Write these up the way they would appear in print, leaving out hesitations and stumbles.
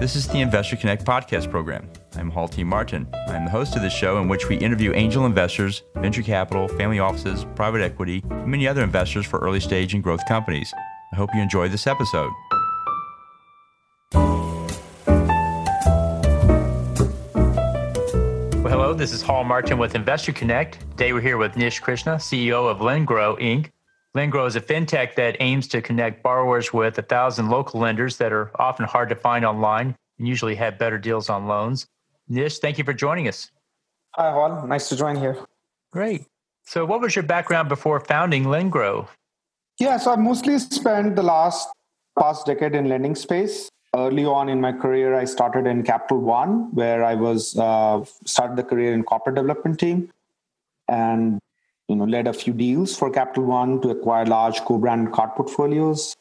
This is the Investor Connect podcast program. I'm Hall T. Martin. I'm the host of this show in which we interview angel investors, venture capital, family offices, private equity, and many other investors for early stage and growth companies. I hope you enjoy this episode. Well, hello, this is Hall Martin with Investor Connect. Today we're here with Nish Krishna, CEO of LendGrow, Inc. LendGrow is a fintech that aims to connect borrowers with 1,000 local lenders that are often hard to find online and usually have better deals on loans. Nish, thank you for joining us. Hi, Hall. Nice to join here. Great. So what was your background before founding LendGrow? Yeah, so I mostly spent the past decade in lending space. Early on in my career, I started in Capital One, where I started the career in corporate development team and led a few deals for Capital One to acquire large co-brand card portfolios.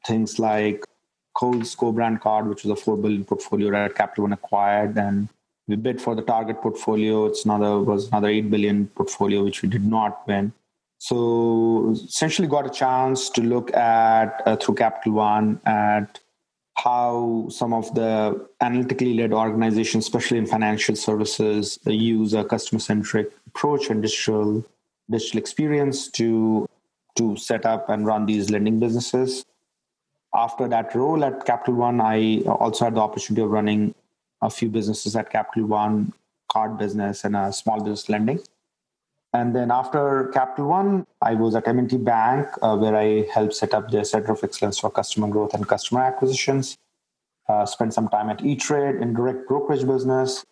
Things like Kohl's co-brand card, which was a $4 billion portfolio that Capital One acquired, and we bid for the Target portfolio. It was another $8 billion portfolio, which we did not win. So essentially got a chance to look at, through Capital One, at how some of the analytically led organizations, especially in financial services, use a customer-centric approach and digital experience to set up and run these lending businesses. After that role at Capital One, I also had the opportunity of running a few businesses at Capital One, card business and a small business lending. And then after Capital One, I was at M&amp Bank, where I helped set up their Center of Excellence for Customer Growth and Customer Acquisitions. Spent some time at E-Trade in direct brokerage business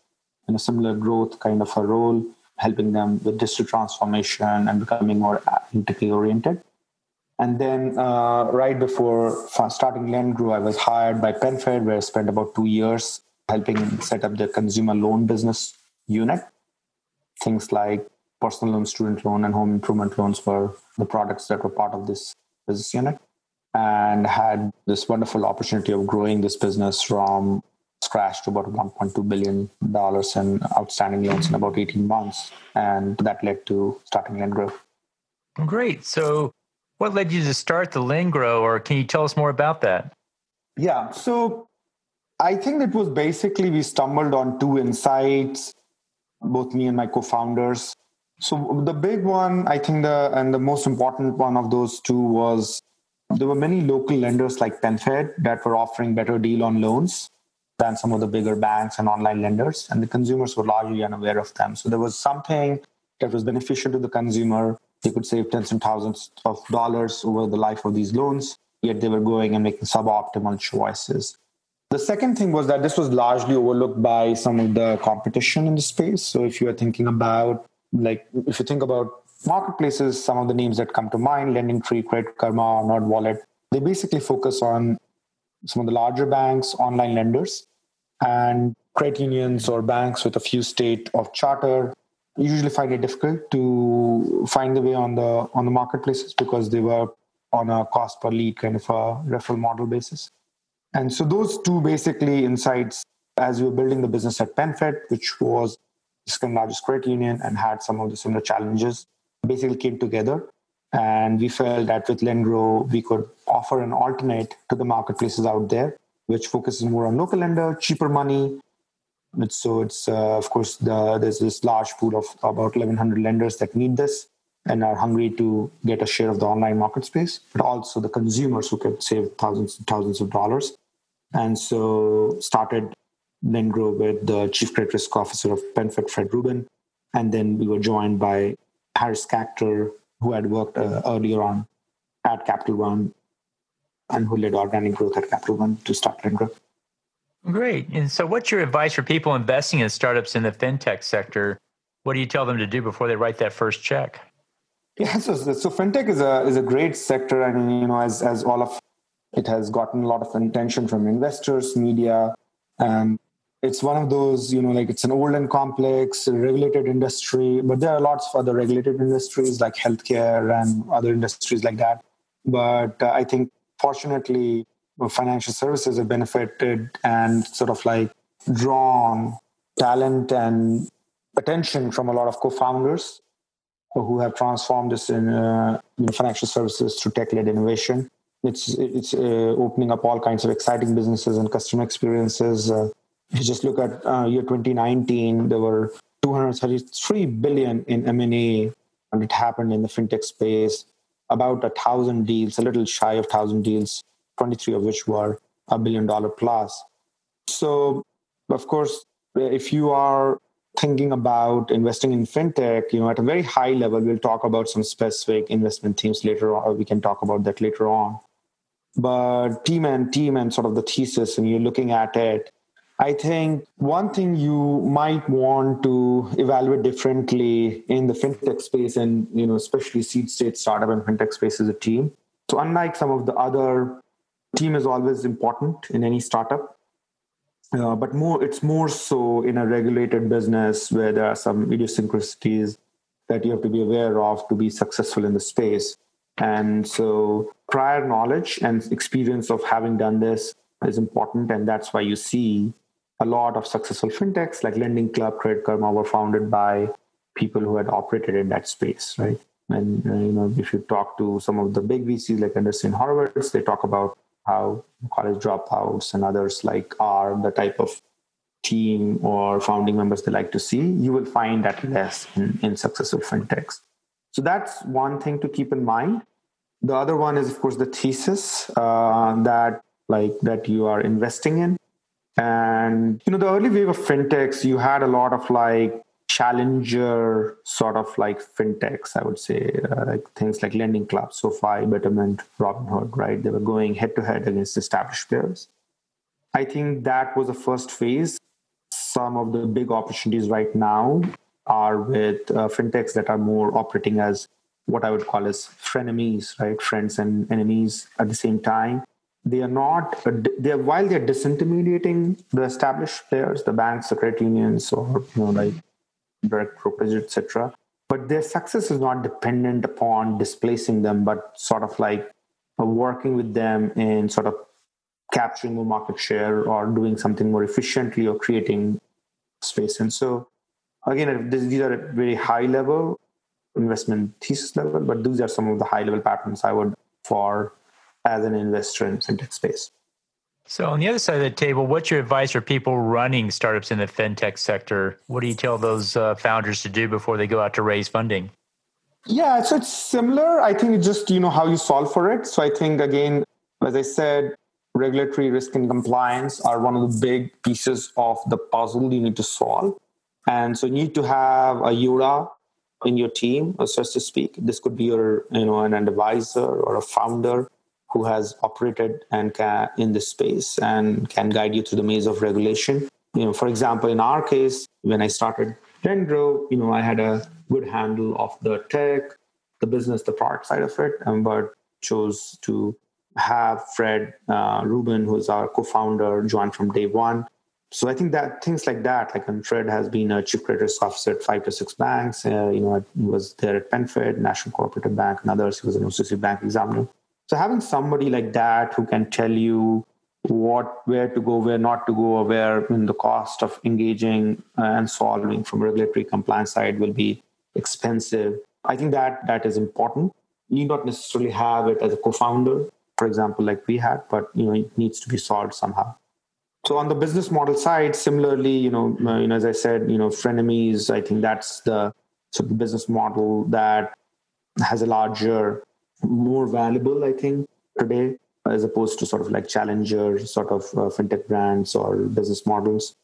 in a similar growth kind of a role, helping them with digital transformation and becoming more analytically oriented. And then right before starting LendGrow, I was hired by PenFed, where I spent about 2 years helping set up the consumer loan business unit. Things like personal loan, student loan, and home improvement loans were the products that were part of this business unit, and had this wonderful opportunity of growing this business from scratch to about $1.2 billion in outstanding loans in about 18 months. And that led to starting LendGrow. Great. So what led you to start the LendGrow, or can you tell us more about that? Yeah. So I think it was basically we stumbled on two insights, both me and my co-founders. So the big one, I think the most important one of those two was there were many local lenders like PenFed that were offering better deal on loans than some of the bigger banks and online lenders, and the consumers were largely unaware of them. So there was something that was beneficial to the consumer. They could save tens and thousands of dollars over the life of these loans, yet they were going and making suboptimal choices. The second thing was that this was largely overlooked by some of the competition in the space. So if you are thinking about, if you think about marketplaces, some of the names that come to mind, LendingTree, Credit Karma, NerdWallet, they basically focus on some of the larger banks, online lenders, and credit unions or banks with a few state of charter usually find it difficult to find the way on the marketplaces because they were on a cost per lead kind of a referral model basis. And so those two basically insights, as we were building the business at PenFed, which was the second largest credit union and had some of the similar challenges, basically came together. And we felt that with LendGrow, we could offer an alternate to the marketplaces out there, which focuses more on local lender, cheaper money. So it's, of course, there's this large pool of about 1,100 lenders that need this and are hungry to get a share of the online market space, but also the consumers who could save thousands and thousands of dollars. And so started LendGrow with the Chief Credit Risk Officer of PenFed, Fred Rubin. And then we were joined by Harris Cactor, who had worked earlier on at Capital One and who led organic growth at Capital One to start LendGrow. Great. And so what's your advice for people investing in startups in the fintech sector? What do you tell them to do before they write that first check? Yeah, so fintech is a great sector. I mean, as all of it has gotten a lot of attention from investors, media. It's one of those, it's an old and complex regulated industry, but there are lots of other regulated industries like healthcare and other industries like that. But I think fortunately, financial services have benefited and sort of drawn talent and attention from a lot of co-founders who have transformed this in financial services through tech-led innovation. it's opening up all kinds of exciting businesses and customer experiences. If you just look at year 2019, there were 233 billion in M&A, and it happened in the fintech space. About 1,000 deals, a little shy of 1,000 deals, 23 of which were $1 billion plus. So, of course, if you are thinking about investing in fintech, at a very high level, we'll talk about some specific investment themes later on, or we can talk about that later on. But team and sort of the thesis, and you're looking at it, I think one thing you might want to evaluate differently in the fintech space, and especially seed stage startup and fintech space, is a team. So unlike some of the other, team is always important in any startup. But it's more so in a regulated business where there are some idiosyncrasies that you have to be aware of to be successful in the space. And so prior knowledge and experience of having done this is important. And that's why you see a lot of successful fintechs like Lending Club, Credit Karma were founded by people who had operated in that space, right? And if you talk to some of the big VCs like Anderson Horowitz, they talk about how college dropouts and others are the type of team or founding members they like to see. You will find that less in successful fintechs. So that's one thing to keep in mind. The other one is, of course, the thesis that you are investing in. And, the early wave of fintechs, you had a lot of challenger sort of fintechs, I would say, things like Lending Club, SoFi, Betterment, Robinhood, right? They were going head to head against established players. I think that was the first phase. Some of the big opportunities right now are with fintechs that are more operating as what I would call as frenemies, right? Friends and enemies at the same time. They are not, while they're disintermediating the established players, the banks, the credit unions, or, direct brokerage, etc. But their success is not dependent upon displacing them, but sort of working with them in sort of capturing more market share or doing something more efficiently or creating space. And so, again, these are at very high level investment thesis level, but these are some of the high level patterns I would for as an investor in fintech space. So on the other side of the table, what's your advice for people running startups in the fintech sector? What do you tell those founders to do before they go out to raise funding? Yeah, so it's similar. I think it's just, how you solve for it. So I think, again, as I said, regulatory risk and compliance are one of the big pieces of the puzzle you need to solve. And so you need to have a Yoda in your team, so to speak. This could be your, an advisor or a founder who has operated and in this space and can guide you through the maze of regulation. For example, in our case, when I started LendGrow, I had a good handle of the tech, the business, the product side of it, but chose to have Fred Rubin, who's our co-founder, join from day one. So I think that things like that, when Fred has been a chief credit risk officer at 5 to 6 banks, he was there at PenFed, National Cooperative Bank, and others. He was an associate bank examiner. So having somebody like that who can tell you where to go, where not to go, or where the cost of engaging and solving from a regulatory compliance side will be expensive, I think that is important. You need not necessarily have it as a co-founder, for example, like we had, but it needs to be solved somehow. So on the business model side, similarly, as I said, frenemies, I think that's the business model that has a larger, more valuable, I think, today, as opposed to sort of challenger sort of fintech brands or business models.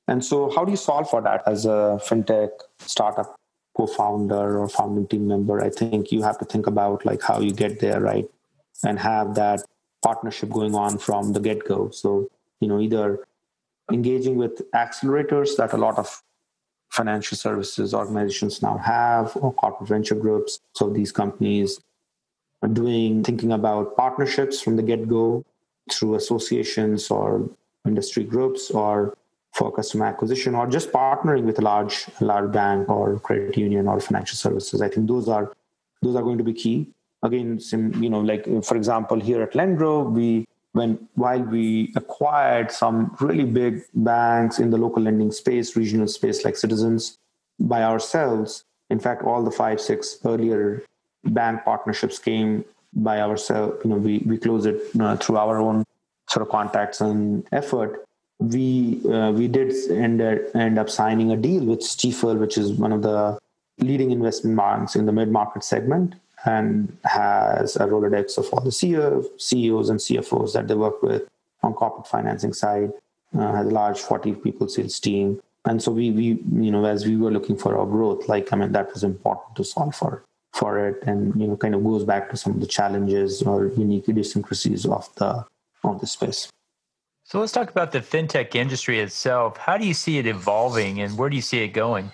And so how do you solve for that as a fintech startup co-founder or founding team member? I think you have to think about how you get there, right? And have that partnership going on from the get-go. So, either engaging with accelerators that a lot of financial services organizations now have, or corporate venture groups. So these companies are thinking about partnerships from the get-go through associations or industry groups, or for customer acquisition, or just partnering with a large bank or credit union or financial services. I think those are going to be key. Again, for example, here at LendGrow, while we acquired some really big banks in the local lending space, regional space like Citizens by ourselves, in fact, all the 5, 6 earlier bank partnerships came by ourselves. We close it through our own sort of contacts and effort. We did end up signing a deal with Stifel, which is one of the leading investment banks in the mid-market segment, and has a Rolodex of all the CEOs and CFOs that they work with on corporate financing side. Has a large 40 people sales team. And so we as we were looking for our growth, that was important to solve for it, and kind of goes back to some of the challenges or unique idiosyncrasies of the space. So let's talk about the fintech industry itself. How do you see it evolving, and where do you see it going?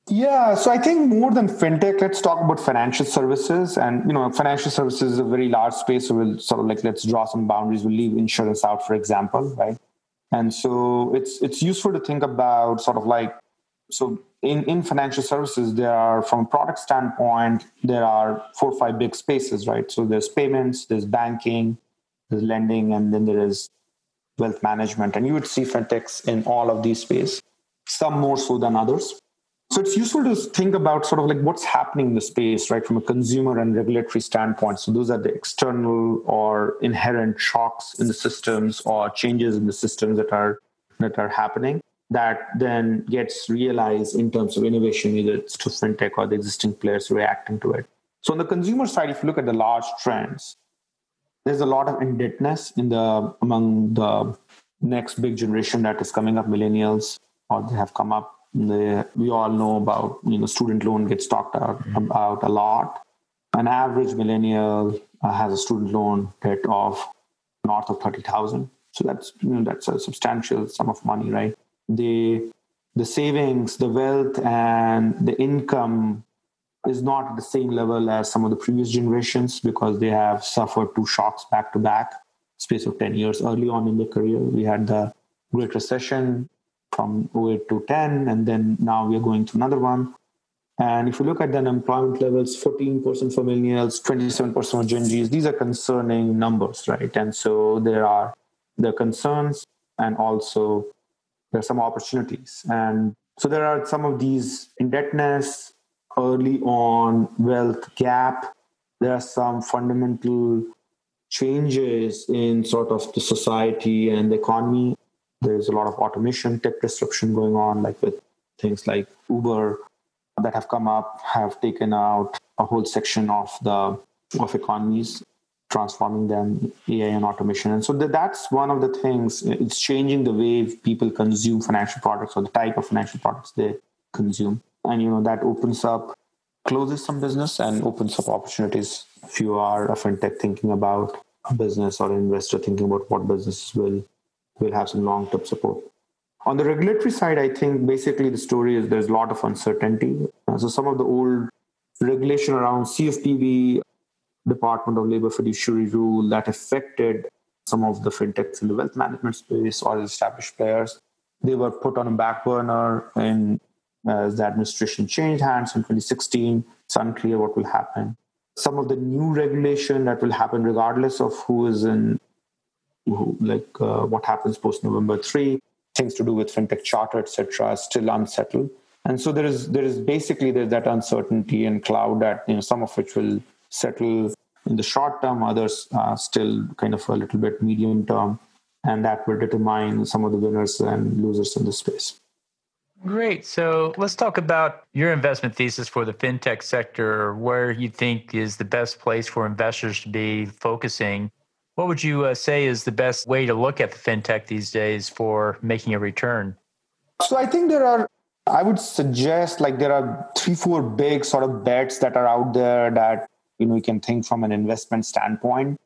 Yeah, so I think more than fintech, let's talk about financial services. And financial services is a very large space, so we'll sort of let's draw some boundaries. We'll leave insurance out, for example, right? And so it's useful to think about so in financial services, there are, from a product standpoint, there are 4 or 5 big spaces, right? So there's payments, there's banking, there's lending, and then there is wealth management. And you would see fintechs in all of these spaces, some more so than others. So it's useful to think about sort of what's happening in the space, right, from a consumer and regulatory standpoint. So those are the external or inherent shocks in the systems or changes in the systems that are happening that then gets realized in terms of innovation, either it's to fintech or the existing players reacting to it. So on the consumer side, if you look at the large trends, there's a lot of indebtedness among the next big generation that is coming up, millennials, or they have come up. We all know about, student loan gets talked about a lot. An average millennial has a student loan debt of north of 30,000. So that's a substantial sum of money, right? The savings, the wealth, and the income is not at the same level as some of the previous generations because they have suffered 2 shocks back to back, space of 10 years. Early on in their career, we had the Great Recession from 08 to 10, and then now we are going through another one. And if you look at the unemployment levels, 14% for millennials, 27% for Gen Zs, these are concerning numbers, right? And so there are the concerns, and also there are some opportunities. And so there are some of these indebtedness, early on wealth gap. There are some fundamental changes in sort of the society and the economy. There's a lot of automation, tech disruption going on, like with things like Uber that have come up, have taken out a whole section of economies, transforming them, AI and automation. And so that's one of the things. It's changing the way people consume financial products or the type of financial products they consume. And, that closes some business and opens up opportunities if you are a fintech thinking about a business or an investor thinking about what businesses will have some long-term support. On the regulatory side, I think basically the story is there's a lot of uncertainty. So some of the old regulation around CFPB, Department of Labor fiduciary rule, that affected some of the fintechs in the wealth management space or established players, they were put on a back burner, and as the administration changed hands in 2016, it's unclear what will happen. Some of the new regulation that will happen regardless of who is in what happens post November 3, things to do with fintech charter, etc., still unsettled. And so there is basically that uncertainty and cloud that some of which will settle in the short term, others still kind of a little bit medium term, and that will determine some of the winners and losers in the space. Great. So let's talk about your investment thesis for the fintech sector, where you think is the best place for investors to be focusing. What would you say is the best way to look at the fintech these days for making a return? So I think I would suggest there are 3-4 big sort of bets that are out there that, we can think from an investment standpoint.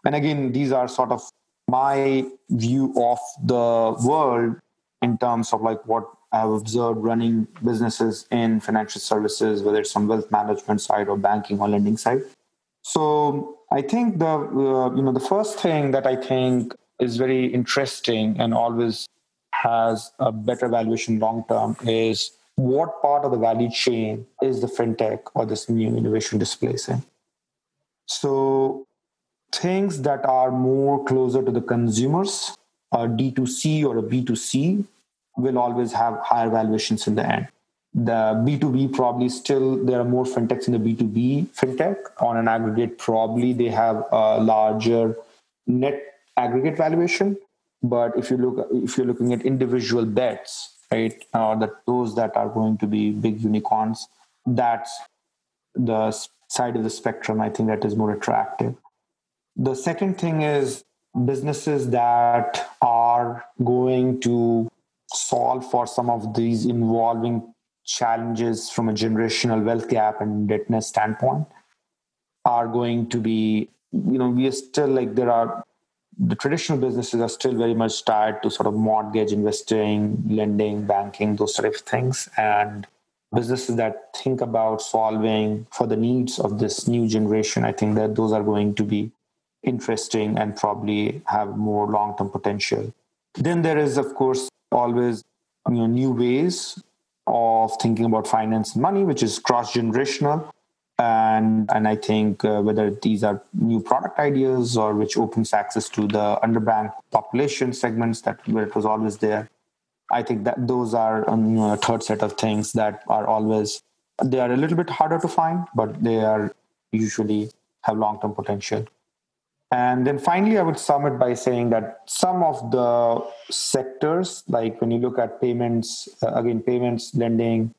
And again, these are sort of my view of the world in terms of what I've observed running businesses in financial services, whether it's on wealth management side or banking or lending side. So I think the first thing that I think is very interesting and always has a better valuation long term is what part of the value chain is the fintech or this new innovation displacing. So things that are more closer to the consumers, a D2C or a B2C, will always have higher valuations in the end. The B2B probably still, there are more fintechs in the B2B fintech. On an aggregate, probably they have a larger net aggregate valuation. But if you're looking at individual bets, right, or those that are going to be big unicorns, that's the side of the spectrum I think that is more attractive. The second thing is businesses that are going to solve for some of these evolving challenges from a generational wealth gap and indebtedness standpoint are going to be, we are still like, the traditional businesses are still very much tied to sort of mortgage investing, lending, banking, those sort of things. And businesses that think about solving for the needs of this new generation, I think that those are going to be interesting and probably have more long-term potential. Then there is, of course, always new ways of thinking about finance and money, which is cross-generational. And I think whether these are new product ideas or which opens access to the underbanked population segments where it was always there, I think that those are a third set of things that are always, they are a little bit harder to find, but they are usually have long-term potential. And then finally, I would sum it by saying that some of the sectors, like when you look at payments, payments, lending,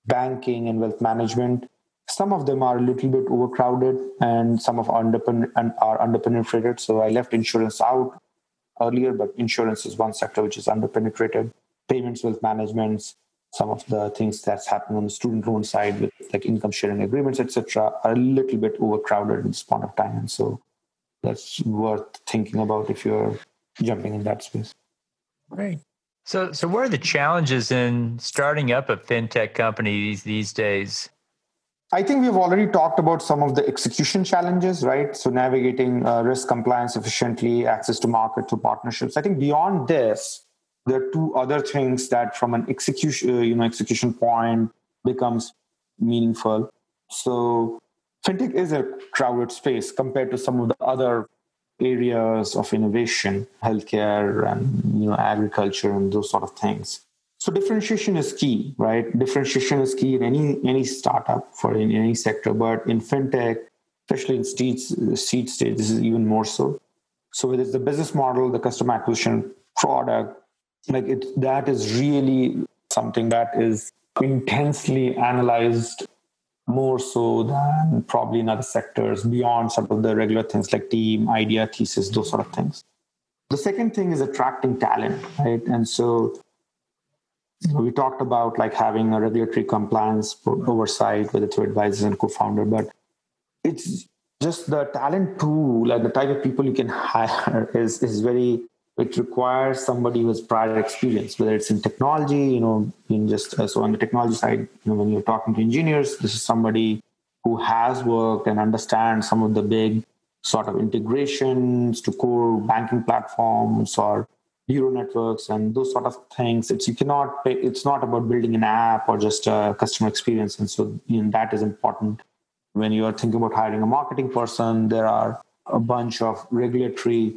banking, and wealth management, some of them are a little bit overcrowded and some are underpenetrated. So I left insurance out earlier, but insurance is one sector which is underpenetrated. Payments, wealth management, some of the things that's happening on the student loan side with like income sharing agreements, etc., are a little bit overcrowded at this point of time. And so that's worth thinking about if you're jumping in that space. Great. So what are the challenges in starting up a fintech company these days? I think we've already talked about some of the execution challenges, right? So navigating risk compliance efficiently, access to market, to partnerships. I think beyond this, there are two other things that from an execution point becomes meaningful. So fintech is a crowded space compared to some of the other areas of innovation, healthcare and agriculture and those sort of things. So differentiation is key, right? Differentiation is key in any startup in any sector, but in fintech, especially in seed stage, this is even more so. So whether it's the business model, the customer acquisition, product, that is really something that is intensely analyzed more so than probably in other sectors beyond sort of the regular things like team, idea, thesis, those sort of things. The second thing is attracting talent, right? And so we talked about like having a regulatory compliance oversight with the two advisors and co-founder, but it's just the talent pool, like the type of people you can hire is very, it requires somebody who has prior experience, whether it's in technology, so on the technology side, when you're talking to engineers, this is somebody who has worked and understands some of the big sort of integrations to core banking platforms or neural networks and those sort of things. It's not about building an app or just a customer experience. And so that is important. When you are thinking about hiring a marketing person, there are a bunch of regulatory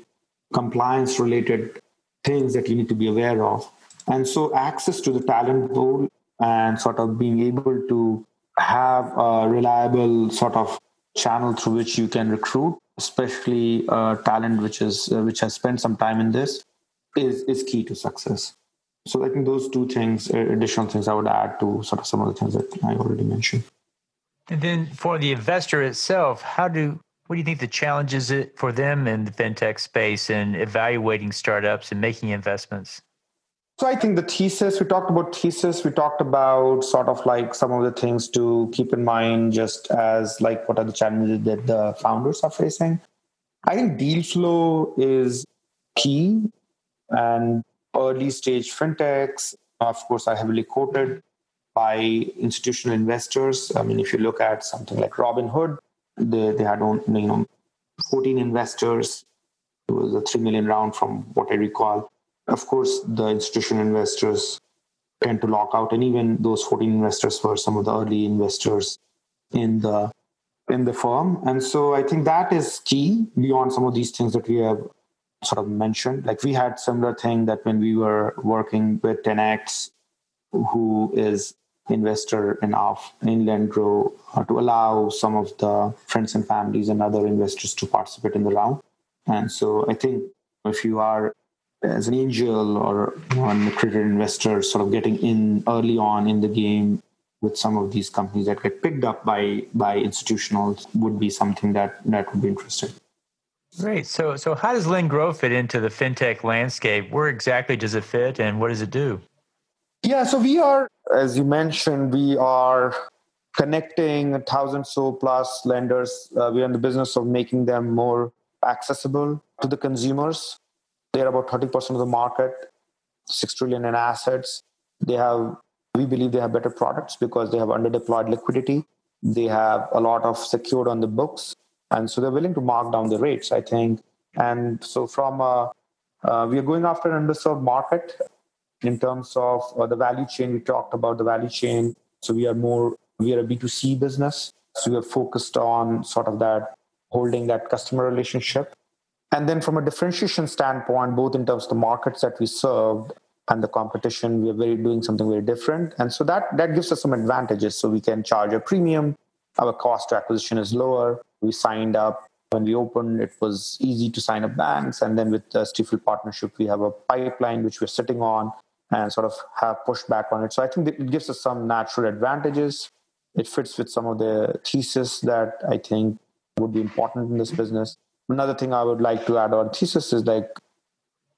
compliance related things that you need to be aware of. And so access to the talent pool and sort of being able to have a reliable sort of channel through which you can recruit, especially talent which has spent some time in this, is key to success. So I think those two things, additional things I would add to sort of some of the things that I already mentioned. And then for the investor itself, what do you think the challenge is for them in the fintech space in evaluating startups and making investments? So I think we talked about sort of like some of the things to keep in mind, just as like what are the challenges that the founders are facing. I think deal flow is key, and early stage fintechs, of course, are heavily quoted by institutional investors. I mean, if you look at something like Robinhood, they had 14 investors. It was a $3 million round from what I recall. Of course, the institutional investors tend to lock out, and even those 14 investors were some of the early investors in the firm. And so I think that is key beyond some of these things that we have sort of mentioned. Like we had similar thing that when we were working with 10X, who is investor in LendGrow to allow some of the friends and families and other investors to participate in the round. And so I think if you are as an angel or an accredited investor sort of getting in early on in the game with some of these companies that get picked up by institutionals would be something that would be interesting. Great. So how does LendGrow fit into the fintech landscape? Where exactly does it fit and what does it do? Yeah, so we are, as you mentioned, we are connecting 1,000 so plus lenders. We are in the business of making them more accessible to the consumers. They're about 30% of the market, 6 trillion in assets. We believe they have better products because they have underdeployed liquidity. They have a lot of secured on the books. And so they're willing to mark down the rates, I think. And so we are going after an underserved market in terms of the value chain. We talked about the value chain. So we are a B2C business. So we are focused on sort of that, holding that customer relationship. And then from a differentiation standpoint, both in terms of the markets that we served and the competition, we are doing something very different. And so that gives us some advantages. So we can charge a premium. Our cost to acquisition is lower. We signed up. When we opened, it was easy to sign up banks. And then with the Stifel partnership, we have a pipeline which we're sitting on and sort of have pushed back on it. So I think it gives us some natural advantages. It fits with some of the thesis that I think would be important in this business. Another thing I would like to add on thesis is like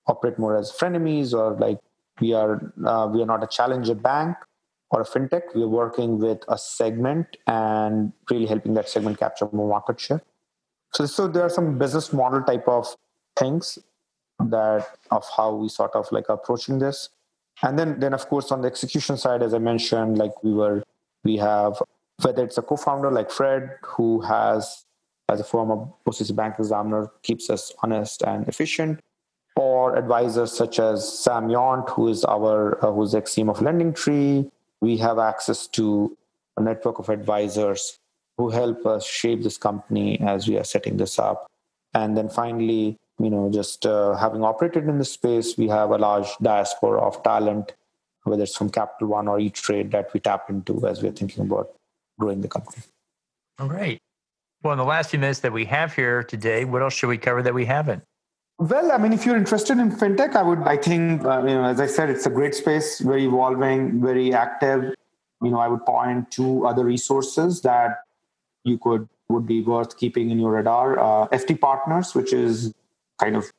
operate more as frenemies, or like we are not a challenger bank or a fintech. We are working with a segment and really helping that segment capture more market share. So there are some business model type of things of how we sort of like approaching this. And then of course on the execution side, as I mentioned, like we have, whether it's a co-founder like Fred, who has, as a former OCC bank examiner, keeps us honest and efficient, or advisors such as Sam Yount, who's the ex-team of LendingTree. We have access to a network of advisors who help us shape this company as we are setting this up. And then finally, just having operated in this space, we have a large diaspora of talent, whether it's from Capital One or E-Trade, that we tap into as we're thinking about growing the company. All right. Well, in the last few minutes that we have here today, what else should we cover that we haven't? Well, I mean, if you're interested in fintech, I think, as I said, it's a great space, very evolving, very active. I would point to other resources that would be worth keeping in your radar. FT Partners, which is kind of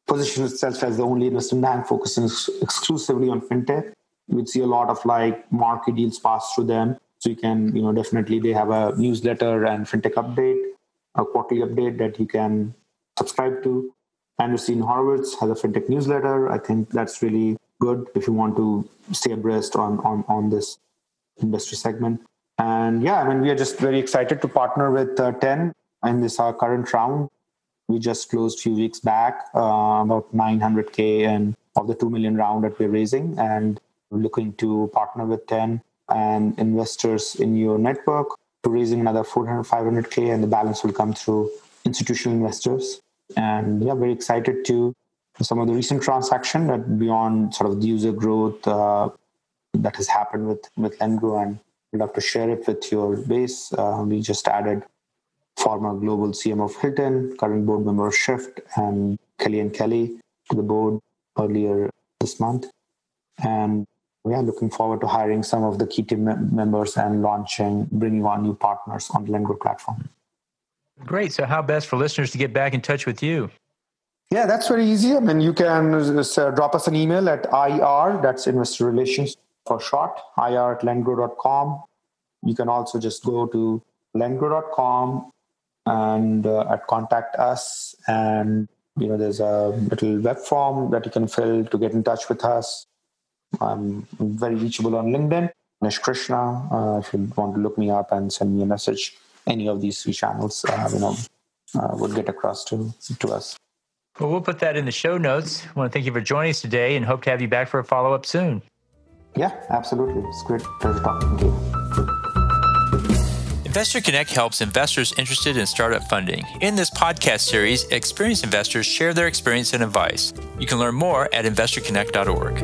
positions itself as the only investment bank focusing exclusively on fintech. You'd see a lot of like market deals pass through them. So you can, definitely they have a newsletter and fintech update, a quarterly update that you can subscribe to. Anderson Horowitz has a fintech newsletter. I think that's really good if you want to stay abreast on this industry segment. And yeah, I mean, we are just very excited to partner with 10 in this our current round. We just closed a few weeks back, about 900K and of the 2 million round that we're raising, and we're looking to partner with 10 and investors in your network to raising another 500K, and the balance will come through institutional investors. And yeah, very excited to some of the recent transaction that beyond sort of the user growth that has happened with LendGrow, and we'd love to share it with your base. We just added former global CMO of Hilton, current board member of Shift, and Kelly to the board earlier this month. And we are looking forward to hiring some of the key team members and bringing on new partners on the LendGrow platform. Great. So how best for listeners to get back in touch with you? Yeah, that's very easy. I mean, you can just, drop us an email at IR, that's investor relations for short, ir@lendgrow.com. You can also just go to lendgrow.com and at contact us. And, there's a little web form that you can fill to get in touch with us. I'm very reachable on LinkedIn, Nish Krishna. If you want to look me up and send me a message, any of these three channels, would get across to us. Well, we'll put that in the show notes. I want to thank you for joining us today and hope to have you back for a follow-up soon. Yeah, absolutely. It's great pleasure talking to you. Investor Connect helps investors interested in startup funding. In this podcast series, experienced investors share their experience and advice. You can learn more at investorconnect.org.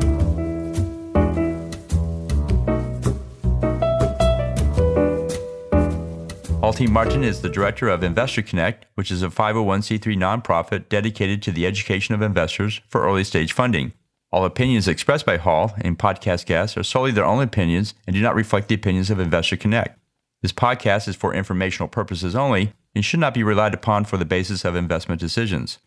Hall T. Martin is the director of Investor Connect, which is a 501c3 nonprofit dedicated to the education of investors for early stage funding. All opinions expressed by Hall and podcast guests are solely their own opinions and do not reflect the opinions of Investor Connect. This podcast is for informational purposes only and should not be relied upon for the basis of investment decisions.